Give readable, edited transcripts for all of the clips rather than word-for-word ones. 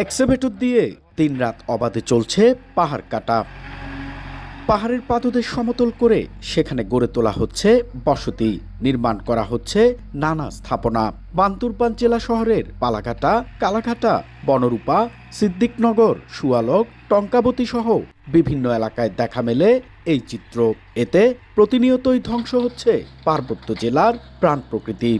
Excavator দিয়ে দিনরাত অবাধে চলছে পাহাড় কাটা। পাহাড়ের পাদদেশ সমতল করে সেখানে গড়ে তোলা হচ্ছে বসতি, নির্মাণ করা হচ্ছে নানা স্থাপনা। বান্দরবান জেলা শহরের পালাঘাটা, কালাঘাটা, বনরূপা, সিদ্দিকনগর, সুয়ালক, টঙ্কাবতী সহ বিভিন্ন এলাকায় দেখা মেলে এই চিত্র। এতে প্রতিনিয়তই ধ্বংস হচ্ছে পার্বত্য জেলার প্রাণ প্রকৃতি।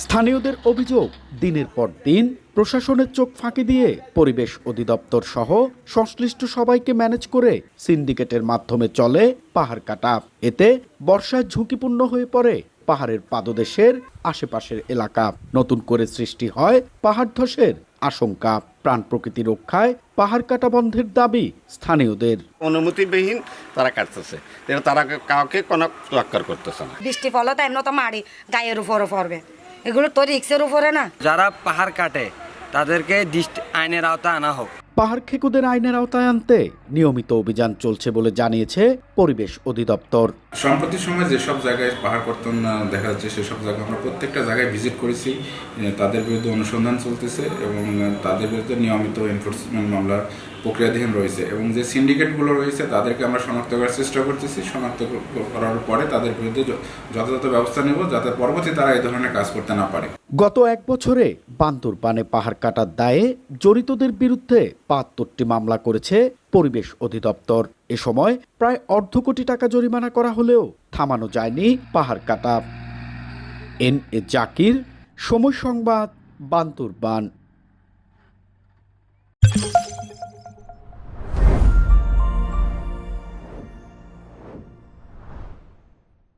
স্থানীয়দের অভিযোগ, দিনের পর দিন প্রশাসনের চোখ ফাঁকি দিয়ে পরিবেশ অধিদপ্তর সহ সংশ্লিষ্ট সবাইকে ম্যানেজ করে সিন্ডিকেটের মাধ্যমে চলে পাহাড় কাটা। এতে বর্ষায় ঝুঁকিপূর্ণ হয়ে পড়ে পাহাড়ের পাদদেশের আশেপাশের এলাকা। নতুন করে সৃষ্টি হয় পাহাড় ধসের আশঙ্কা। প্রাণ প্রকৃতি রক্ষায় পাহাড় কাটা বন্ধের দাবি স্থানীয়দের। অনুমতিবিহীন তারা কাটতেছে, তারা কাউকে কোনো তোয়াক্কার করতেছে না। বৃষ্টি ফলে তাই তো মাড়ি গায়ের উপরে পড়বে, এগুলো তো রিক্সের উপরে না। যারা পাহাড় কাটে তাদেরকে আইনের আওতায় আনা হোক। পাহাড় খেকুদের আইনের আওতায় আনতে নিয়মিত অভিযান চলছে বলে জানিয়েছে পরিবেশ অধিদপ্তর। সম্প্রতি সময় যেসব জায়গায় পাহাড় কর্তন দেখা যাচ্ছে সেসব জায়গায় আমরা প্রত্যেকটা জায়গায় ভিজিট করেছি। তাদের বিরুদ্ধে অনুসন্ধান চলতেছে এবং তাদের বিরুদ্ধে নিয়মিত এনফোর্সমেন্ট মামলা প্রক্রিয়াধীন রয়েছে এবং যে সিন্ডিকেটগুলো রয়েছে তাদেরকে আমরা শনাক্ত করার চেষ্টা করতেছি। শনাক্ত করার পরে তাদের বিরুদ্ধে যথাযথ ব্যবস্থা নেব যাতে পরবর্তী তারা এই ধরনের কাজ করতে না পারে। গত এক বছরে বান্দরবানে পাহাড় কাটার দায়ে জড়িতদের বিরুদ্ধে ৭৫টি মামলা করেছে পরিবেশ অধিদপ্তর। এ সময় প্রায় অর্ধ কোটি টাকা জরিমানা করা হলেও থামানো যায়নি পাহাড় কাটা। এন এ জাকির, সময় সংবাদ, বান্দরবান।